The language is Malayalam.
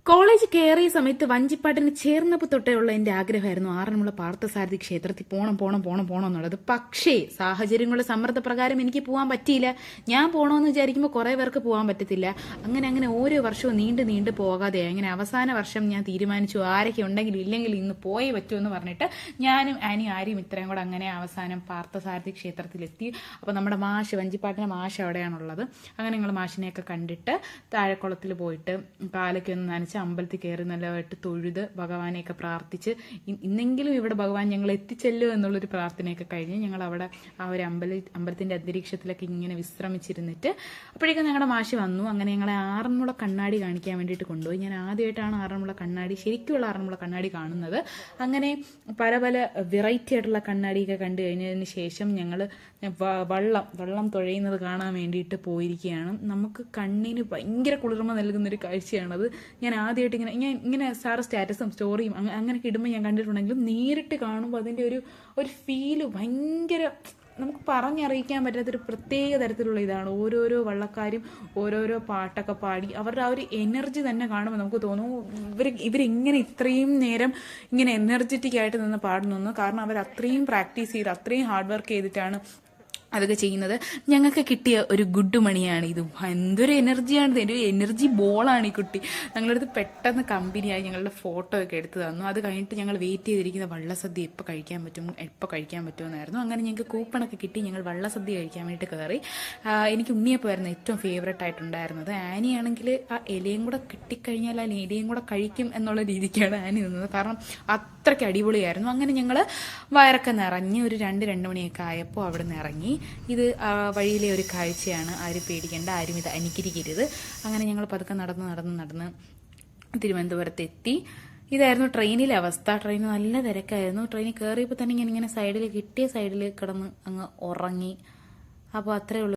കോളേജ് കയറിയ സമയത്ത് വഞ്ചിപ്പാട്ടിന് ചേർന്നപ്പോൾ തൊട്ടേയുള്ള എന്റെ ആഗ്രഹമായിരുന്നു ആറന്മുള പാർത്ഥസാരഥി ക്ഷേത്രത്തിൽ പോണം എന്നുള്ളത്. പക്ഷേ സാഹചര്യങ്ങളുടെ സമ്മർദ്ദപ്രകാരം എനിക്ക് പോകാൻ പറ്റിയില്ല. ഞാൻ പോകണമെന്ന് വിചാരിക്കുമ്പോൾ കുറെ പേർക്ക് പോകാൻ പറ്റത്തില്ല. അങ്ങനെ ഓരോ വർഷവും നീണ്ടു പോകാതെ അങ്ങനെ അവസാന വർഷം ഞാൻ തീരുമാനിച്ചു ആരൊക്കെ ഉണ്ടെങ്കിലും ഇല്ലെങ്കിൽ ഇന്ന് പോയേ പറ്റുമെന്ന് പറഞ്ഞിട്ട് ഞാനും ആരും ഇത്രയും കൂടെ അങ്ങനെ അവസാനം പാർത്ഥസാരഥി ക്ഷേത്രത്തിലെത്തി. അപ്പോൾ നമ്മുടെ വഞ്ചിപ്പാട്ടിന്റെ മാഷ് അവിടെയാണുള്ളത്. അങ്ങനെ ഞങ്ങൾ മാഷിനെയൊക്കെ കണ്ടിട്ട് താഴെക്കുളത്തിൽ പോയിട്ട് കാലൊക്കെ ഒന്ന് നനച്ച് അമ്പലത്തിൽ കയറി നല്ലതായിട്ട് തൊഴുത് ഭഗവാനെയൊക്കെ പ്രാർത്ഥിച്ച് ഇന്നെങ്കിലും ഇവിടെ ഭഗവാൻ ഞങ്ങൾ എത്തിച്ചല്ലോ എന്നുള്ളൊരു പ്രാർത്ഥനയൊക്കെ കഴിഞ്ഞ് ഞങ്ങൾ അവിടെ ആ ഒരു അമ്പലത്തിന്റെ അന്തരീക്ഷത്തിലൊക്കെ ഇങ്ങനെ വിശ്രമിച്ചിരുന്നിട്ട് അപ്പോഴേക്കും ഞങ്ങളുടെ മാഷി വന്നു. അങ്ങനെ ഞങ്ങളെ ആറന്മുള കണ്ണാടി കാണിക്കാൻ വേണ്ടിയിട്ട് കൊണ്ടുപോയി. ഞാൻ ആദ്യമായിട്ടാണ് ആറന്മുള കണ്ണാടി, ശരിക്കുള്ള ആറന്മുള കണ്ണാടി കാണുന്നത്. അങ്ങനെ പല വെറൈറ്റി ആയിട്ടുള്ള കണ്ണാടിയൊക്കെ കണ്ടു കഴിഞ്ഞതിന് ശേഷം ഞങ്ങൾ വള്ളം തുഴയുന്നത് കാണാൻ വേണ്ടിയിട്ട് പോയിരിക്കുകയാണ്. നമുക്ക് കണ്ണിന് ഭയങ്കര കുളിർമ നൽകുന്നൊരു കാഴ്ചയാണത്. ഞാൻ ആദ്യമായിട്ട് ഇങ്ങനെ സാറ് സ്റ്റാറ്റസും സ്റ്റോറിയും അങ്ങനെയൊക്കെ ഇടുമ്പോൾ ഞാൻ കണ്ടിട്ടുണ്ടെങ്കിലും നേരിട്ട് കാണുമ്പോൾ അതിൻ്റെ ഒരു ഫീല് ഭയങ്കര നമുക്ക് പറഞ്ഞറിയിക്കാൻ പറ്റാത്തൊരു പ്രത്യേക തരത്തിലുള്ള ഇതാണ്. ഓരോരോ വള്ളക്കാരും ഓരോരോ പാട്ടൊക്കെ പാടി അവരുടെ ആ ഒരു എനർജി തന്നെ കാണുമ്പോൾ നമുക്ക് തോന്നും ഇവരിങ്ങനെ ഇത്രയും നേരം ഇങ്ങനെ എനർജറ്റിക് ആയിട്ട് നിന്ന് പാടുന്നു. കാരണം അവർ അത്രയും പ്രാക്ടീസ് ചെയ്ത് അത്രയും ഹാർഡ് വർക്ക് ചെയ്തിട്ടാണ് അതൊക്കെ ചെയ്യുന്നത്. ഞങ്ങൾക്ക് കിട്ടിയ ഒരു ഗുഡ് മണിയാണ് ഇത്. എന്തൊരു എനർജിയാണ്, ഒരു എനർജി ബോളാണ് ഈ കുട്ടി. ഞങ്ങളടുത്ത് പെട്ടെന്ന് കമ്പനിയായി ഞങ്ങളുടെ ഫോട്ടോ ഒക്കെ എടുത്തു തന്നു. അത് കഴിഞ്ഞിട്ട് ഞങ്ങൾ വെയിറ്റ് ചെയ്തിരിക്കുന്ന വള്ളസദ്യ എപ്പോൾ കഴിക്കാൻ പറ്റുമെന്നായിരുന്നു. അങ്ങനെ ഞങ്ങൾക്ക് കൂപ്പണൊക്കെ കിട്ടി. ഞങ്ങൾ വള്ളസദ്യ കഴിക്കാൻ വേണ്ടിയിട്ട് കയറി. എനിക്ക് ഉണ്ണിയപ്പമായിരുന്നു ഏറ്റവും ഫേവറേറ്റ് ആയിട്ടുണ്ടായിരുന്നത്. ആനിയാണെങ്കിൽ ആ ഇലയും കൂടെ കിട്ടിക്കഴിഞ്ഞാൽ ആ ഇലയും കൂടെ കഴിക്കും എന്നുള്ള രീതിക്കാണ് ആനി നിന്നത്. കാരണം അത്രയ്ക്ക് അടിപൊളിയായിരുന്നു. അങ്ങനെ ഞങ്ങൾ വയറൊക്കെ നിറഞ്ഞ് ഒരു 2 മണിയൊക്കെ ആയപ്പോൾ അവിടെ നിന്ന് ഇറങ്ങി. ഇത് വഴിയിലെ ഒരു കാഴ്ചയാണ്, ആരും പേടിക്കേണ്ട, ആരും ഇത് അനുകരിക്കരുത്. അങ്ങനെ ഞങ്ങൾ പതുക്കെ നടന്ന് തിരുവനന്തപുരത്ത് എത്തി. ഇതായിരുന്നു ട്രെയിനിലെ അവസ്ഥ. ട്രെയിൻ നല്ല തിരക്കായിരുന്നു. ട്രെയിനിൽ കയറിയപ്പോൾ തന്നെ ഇങ്ങനെ കിട്ടിയ സൈഡിൽ കിടന്ന് അങ്ങ് ഉറങ്ങി. അപ്പോൾ അത്രയേ ഉള്ളൂ.